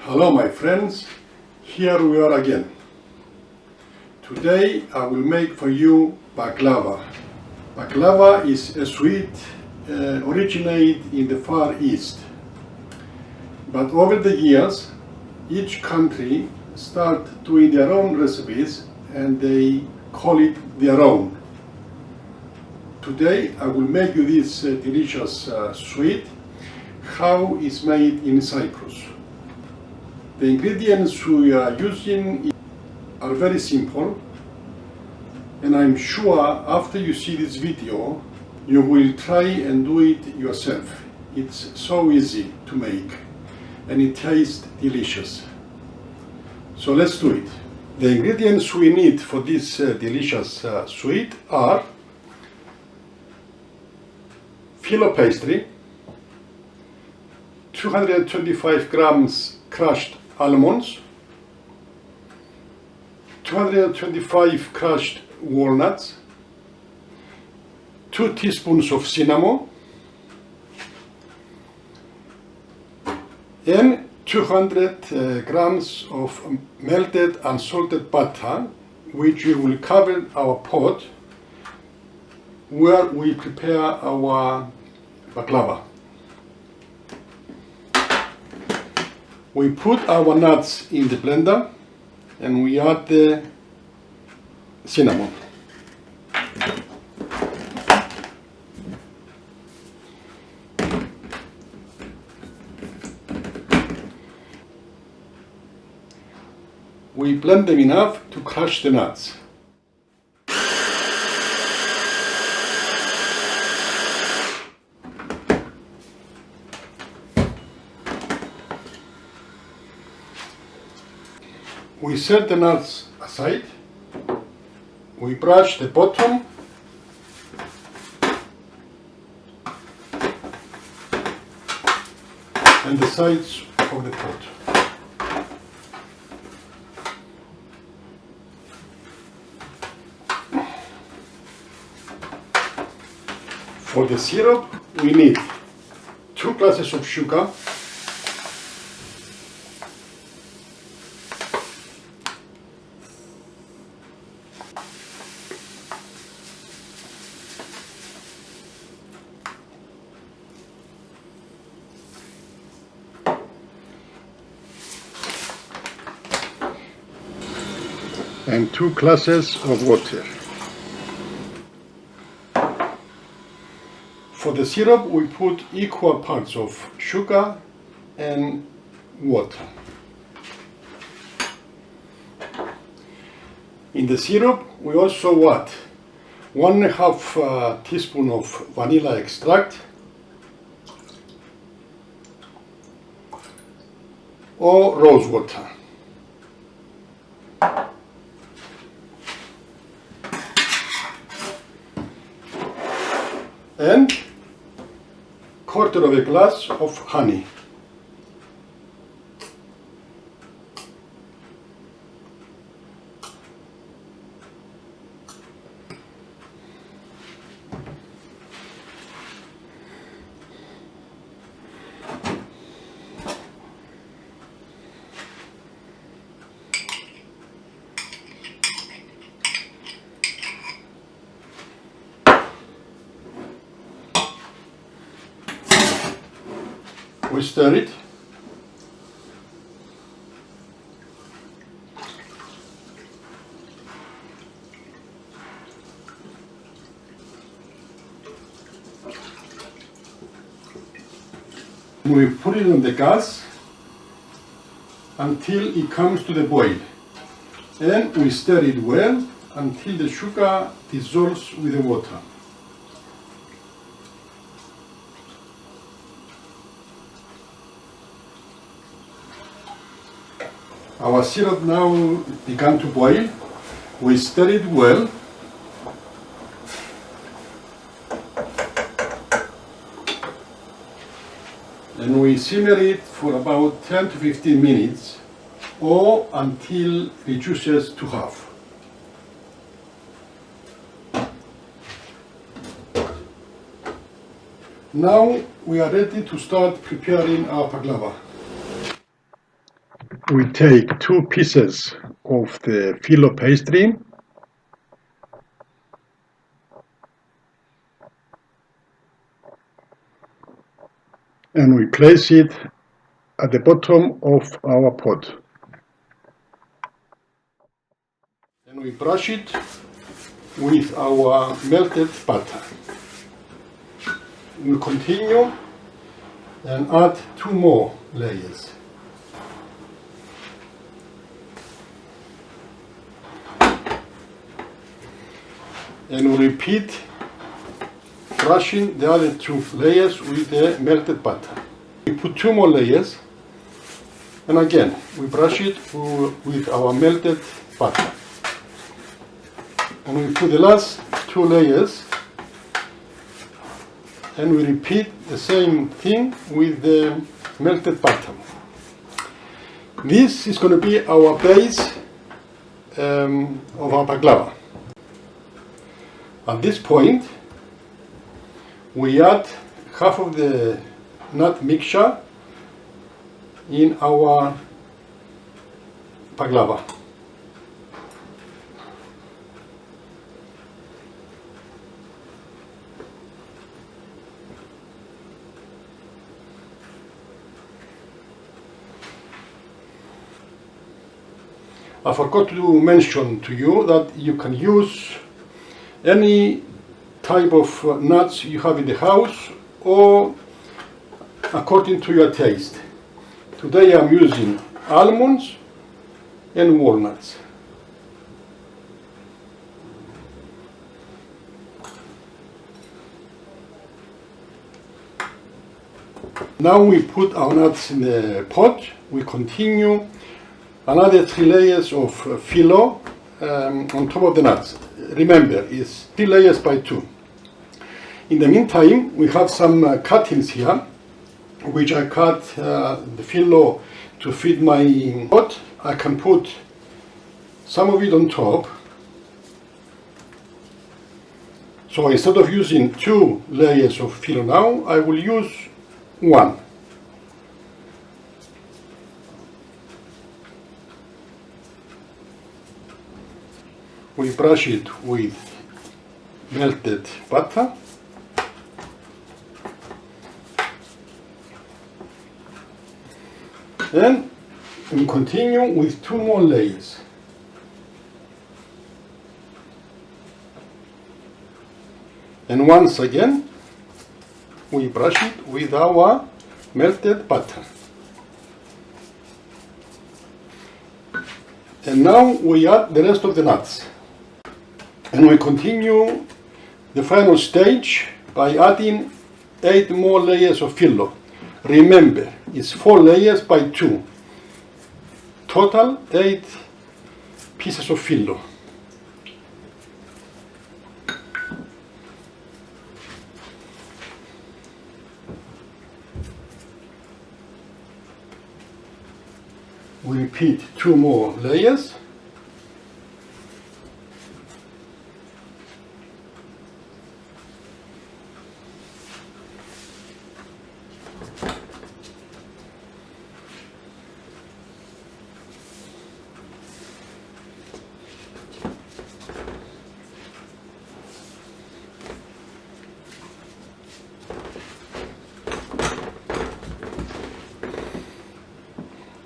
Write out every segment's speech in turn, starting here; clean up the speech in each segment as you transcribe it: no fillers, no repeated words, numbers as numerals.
Hello my friends, here we are again. Today I will make for you baklava. Baklava is a sweet originate in the Far East. But over the years, each country start doing their own recipes and they call it their own. Today I will make you this delicious sweet, how it's made in Cyprus. The ingredients we are using are very simple, and I'm sure after you see this video you will try and do it yourself. It's so easy to make and it tastes delicious. So let's do it. The ingredients we need for this delicious sweet are filo pastry, 225 grams crushed almonds, 225 crushed walnuts, 2 teaspoons of cinnamon, and 200 grams of melted and salted butter, which we will cover our pot where we prepare our baklava. We put our nuts in the blender and we add the cinnamon. We blend them enough to crush the nuts. We set the nuts aside, we brush the bottom and the sides of the pot. For the syrup we need 2 glasses of sugar, and 2 glasses of water. For the syrup we put equal parts of sugar and water. In the syrup we also add 1/2 teaspoon of vanilla extract or rose water. And 1/4 of a glass of honey. We stir it. We put it on the gas until it comes to the boil, and we stir it well until the sugar dissolves with the water. Our syrup now began to boil. We stir it well. And we simmer it for about 10 to 15 minutes or until it reduces to half. Now we are ready to start preparing our baklava. we take 2 pieces of the filo pastry and we place it at the bottom of our pot. And we brush it with our melted butter. We continue and add 2 more layers. And we repeat brushing the other 2 layers with the melted butter. We put 2 more layers and again we brush it with our melted butter. And we put the last 2 layers and we repeat the same thing with the melted butter. This is going to be our base of our baklava. At this point we add half of the nut mixture in our baklava. I forgot to mention to you that you can use any type of nuts you have in the house or according to your taste. Today I'm using almonds and walnuts. Now we put our nuts in the pot. We continue another 3 layers of filo on top of the nuts. Remember, it's 3 layers by 2. In the meantime, we have some cuttings here, which I cut the filo to fit my pot. I can put some of it on top. So instead of using 2 layers of filo now, I will use 1. We brush it with melted butter. And we continue with 2 more layers. And once again, we brush it with our melted butter. And now we add the rest of the nuts. And we continue the final stage by adding 8 more layers of filo. Remember, it's 4 layers by 2. Total 8 pieces of filo. We repeat 2 more layers.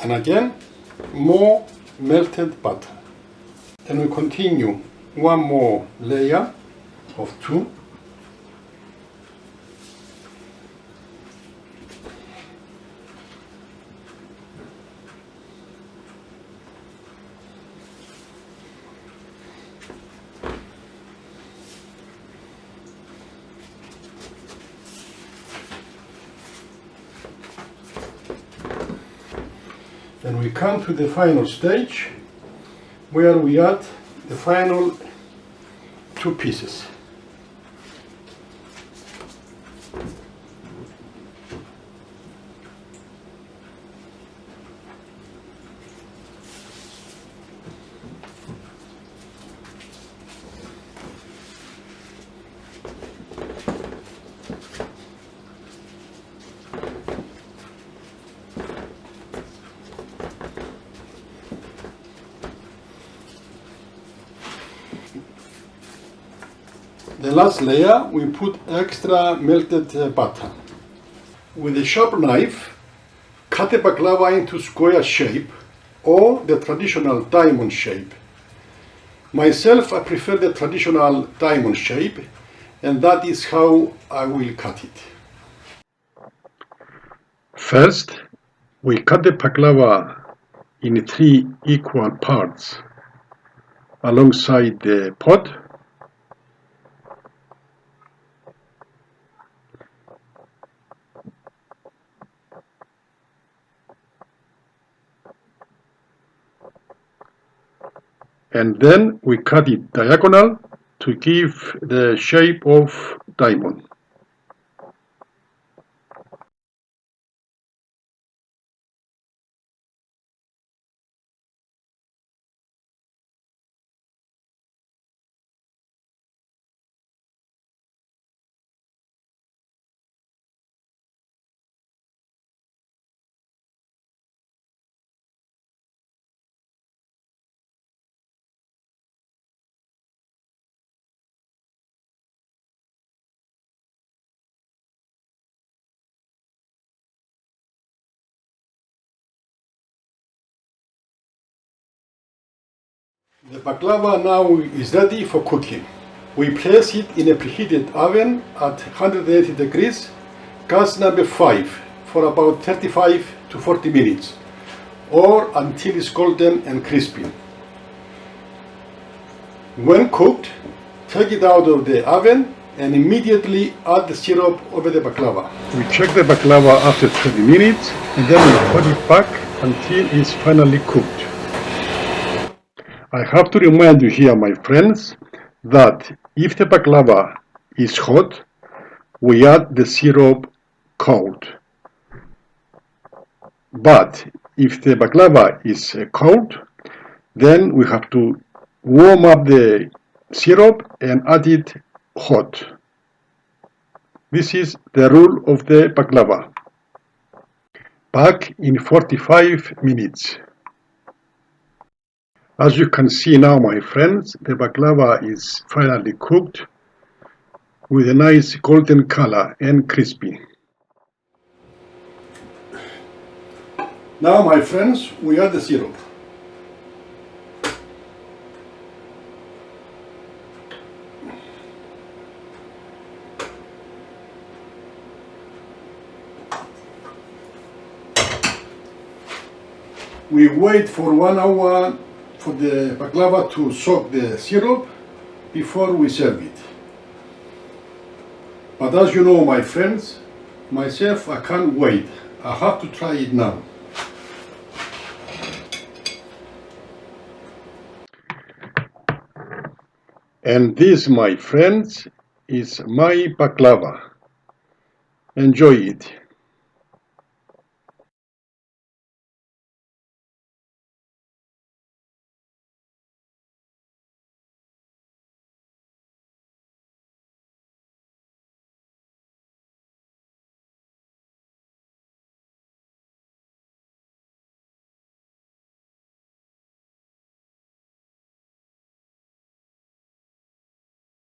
And again, more melted butter. And we continue 1 more layer of 2. And we come to the final stage where we add the final 2 pieces. The last layer we put extra melted butter. With a sharp knife, cut the baklava into square shape or the traditional diamond shape. Myself, I prefer the traditional diamond shape, and that is how I will cut it. First, we cut the baklava in 3 equal parts alongside the pot. And then we cut it diagonal to give the shape of diamond. The baklava now is ready for cooking. We place it in a preheated oven at 180 degrees, gas number 5, for about 35 to 40 minutes, or until it's golden and crispy. When cooked, take it out of the oven and immediately add the syrup over the baklava. We check the baklava after 20 minutes and then we put it back until it's finally cooked. I have to remind you here, my friends, that if the baklava is hot, we add the syrup cold. But if the baklava is cold, then we have to warm up the syrup and add it hot. This is the rule of the baklava. Back in 45 minutes. As you can see now, my friends, the baklava is finally cooked with a nice golden color and crispy. Now, my friends, we add the syrup. We wait for 1 hour for the baklava to soak the syrup before we serve it. But as you know, my friends, myself, I can't wait. I have to try it now. And this, my friends, is my baklava. Enjoy it.